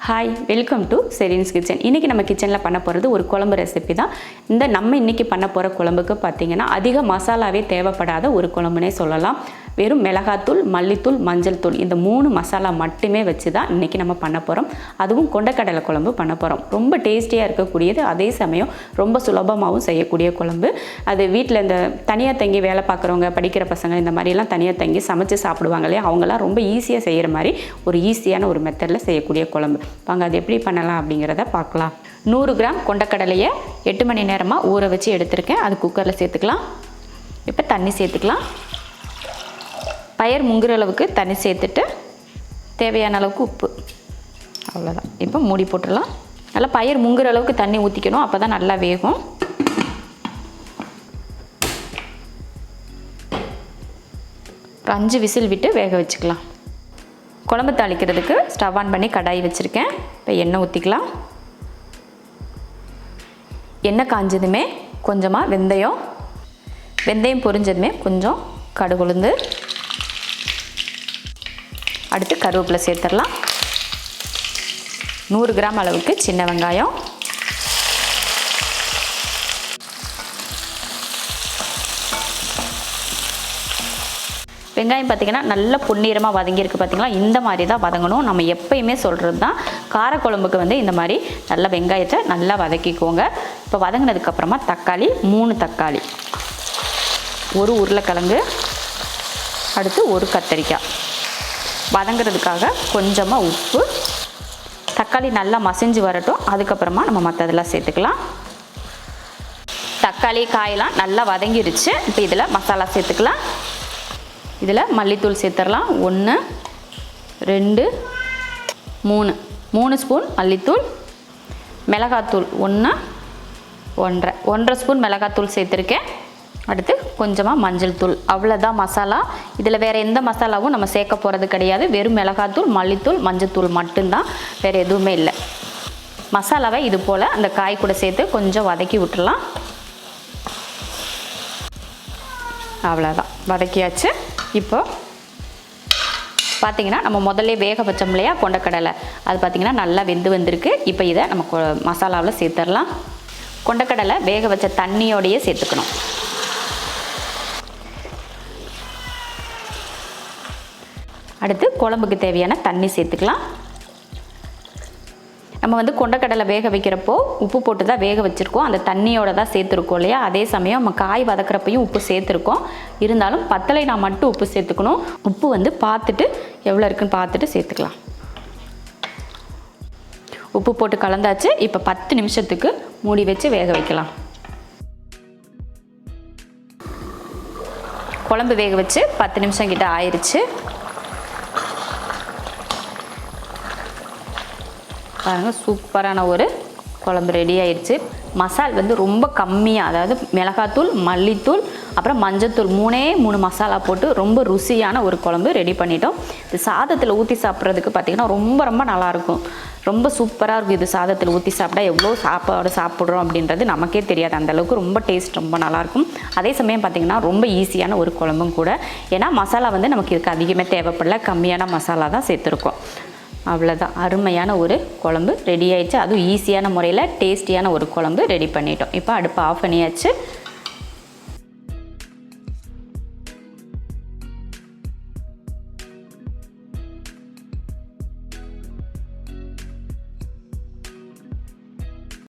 Hi, welcome to Sherin's kitchen. இன்றைக்கி நம்ம கிச்சனில் பண்ண போகிறது ஒரு குழம்பு ரெசிபி தான். நம்ம இன்றைக்கி பண்ண போகிற குழம்புக்கு பார்த்திங்கன்னா அதிக மசாலாவே தேவைப்படாத ஒரு குழம்புனே சொல்லலாம். வெறும் மிளகாத்தூள், மல்லித்தூள், மஞ்சள் தூள் இந்த 3 மசாலா மட்டுமே வச்சு தான் இன்றைக்கி நம்ம பண்ண போகிறோம். அதுவும் கொண்டக்கடலை குழம்பு பண்ண போகிறோம். ரொம்ப டேஸ்டியாக இருக்கக்கூடியது, அதே சமயம் ரொம்ப சுலபமாகவும் செய்யக்கூடிய குழம்பு. அது வீட்டில் இந்த தனியாக தங்கி வேலை பார்க்குறவங்க, படிக்கிற பசங்க இந்த மாதிரிலாம் தனியாக தங்கி சமைச்சு சாப்பிடுவாங்க இல்லையா, அவங்களாம் ரொம்ப ஈஸியாக செய்கிற மாதிரி ஒரு ஈஸியான ஒரு மெத்தடில் செய்யக்கூடிய குழம்பு. வாங்க அது எப்படி பண்ணலாம் அப்படிங்கிறத பார்க்கலாம். 100 கிராம் கொண்டக்கடலையை 8 மணி நேரமாக ஊற வச்சு எடுத்திருக்கேன். அது குக்கரில் சேர்த்துக்கலாம். இப்போ தண்ணி சேர்த்துக்கலாம். பயர் முங்குற அளவுக்கு தண்ணி சேர்த்துட்டு தேவையான அளவுக்கு உப்பு, அவ்வளோதான். இப்போ மூடி போட்டுடலாம். நல்லா பயர் முங்குற அளவுக்கு தண்ணி ஊற்றிக்கணும், அப்போ தான் நல்லா வேகும். ஒரு 5 விசில் விட்டு வேக வச்சுக்கலாம். குழம்பு தாளிக்கிறதுக்கு ஸ்டவ் ஆன் பண்ணி கடாய் வச்சுருக்கேன். இப்போ எண்ணெய் ஊற்றிக்கலாம். எண்ணெய் காஞ்சதுமே கொஞ்சமாக வெந்தயம் பொரிஞ்சதுமே கொஞ்சம் கடுகு உளுந்து, அடுத்து கருவேப்பிலை சேர்த்துடலாம். 100 கிராம் அளவுக்கு சின்ன வெங்காயம், வெங்காயம் பார்த்திங்கன்னா நல்லா பொன்னிறமாக வதங்கியிருக்கு. பார்த்திங்களா, இந்த மாதிரி தான் வதங்கணும். நம்ம எப்பயுமே சொல்கிறது தான், காரக்குழம்புக்கு இந்த மாதிரி நல்லா வெங்காயத்தை நல்லா வதக்கிக்கோங்க. இப்போ வதங்கினதுக்கப்புறமா தக்காளி, 3 தக்காளி, 1 உருளைக்கிழங்கு, அடுத்து 1 கத்தரிக்காய். வதங்கிறதுக்காக கொஞ்சமாக உப்பு. தக்காளி நல்லா மசிஞ்சு வரட்டும், அதுக்கப்புறமா நம்ம மற்றதெல்லாம் சேர்த்துக்கலாம். தக்காளி காயெல்லாம் நல்லா வதங்கிருச்சு. இப்போ இதில் மசாலா சேர்த்துக்கலாம். இதில் மல்லித்தூள் சேர்த்துடலாம். 1 2 3 ஸ்பூன் மல்லித்தூள். மிளகாத்தூள் 1 1.5 ஸ்பூன் மிளகாத்தூள் சேர்த்துருக்கேன். அடுத்து கொஞ்சமாக மஞ்சள் தூள். அவ்வளோதான் மசாலா. இதில் வேறு எந்த மசாலாவும் நம்ம சேர்க்க போகிறது கிடையாது. வெறும் மிளகாத்தூள், மல்லித்தூள், மஞ்சள் தூள் மட்டும்தான், வேறு எதுவுமே இல்லை. மசாலாவை இது போல் அந்த காய் கூட சேர்த்து கொஞ்சம் வதக்கி விட்டுடலாம். அவ்வளோதான், வதக்கியாச்சு. இப்போ பார்த்திங்கன்னா நம்ம முதல்ல வேக வச்சோம் இல்லையா கொண்டக்கடலை, அது பார்த்திங்கன்னா நல்லா வெந்து வந்திருக்கு. இப்போ இதை நம்ம மசாலாவில் சேர்த்துடலாம். கொண்டக்கடலை வேக வச்ச தண்ணியோடையே சேர்த்துக்கணும். அடுத்து குழம்புக்கு தேவையான தண்ணி சேர்த்துக்கலாம். நம்ம கொண்டக்கடலை வேக வைக்கிறப்போ உப்பு போட்டு தான் வேக வச்சுருக்கோம். அந்த தண்ணியோட தான் சேர்த்துருக்கோம் இல்லையா. அதே சமயம் நம்ம காய் வதக்கிறப்பையும் உப்பு சேர்த்துருக்கோம். இருந்தாலும் பத்தலைனா மட்டும் உப்பு சேர்த்துக்கணும். உப்பு பார்த்துட்டு எவ்வளோ இருக்குன்னு பார்த்துட்டு சேர்த்துக்கலாம். உப்பு போட்டு கலந்தாச்சு. இப்போ 10 நிமிஷத்துக்கு மூடி வச்சு வேக வைக்கலாம். குழம்பு வேக வச்சு 10 நிமிஷம் கிட்ட ஆயிடுச்சு. பாருங்கள், சூப்பரான ஒரு குழம்பு ரெடி ஆயிடுச்சு. மசால் ரொம்ப கம்மியாக, அதாவது மிளகாத்தூள், மல்லித்தூள், அப்புறம் மஞ்சத்தூள் 3 மசாலா போட்டு ரொம்ப ருசியான ஒரு குழம்பு ரெடி பண்ணிட்டோம். இது சாதத்தில் ஊற்றி சாப்பிட்றதுக்கு பார்த்திங்கன்னா ரொம்ப நல்லாயிருக்கும். ரொம்ப சூப்பராக இருக்கும். இது சாதத்தில் ஊற்றி சாப்பிட்டா எவ்வளோ சாப்பாடு சாப்பிட்றோம் அப்படின்றது நமக்கே தெரியாது. அந்தளவுக்கு ரொம்ப டேஸ்ட் ரொம்ப நல்லாயிருக்கும். அதே சமயம் பார்த்திங்கன்னா ரொம்ப ஈஸியான ஒரு குழம்பும் கூட. ஏன்னா மசாலா நமக்கு இதுக்கு அதிகமாக தேவைப்படல, கம்மியான மசாலா தான் சேர்த்துருக்கோம். அவ்வளோதான், அருமையான ஒரு குழம்பு ரெடி ஆயிடுச்சு. அதுவும் ஈஸியான முறையில் டேஸ்டியான ஒரு குழம்பு ரெடி பண்ணிட்டோம். இப்போ அடுப்பு ஆஃப் பண்ணியாச்சு.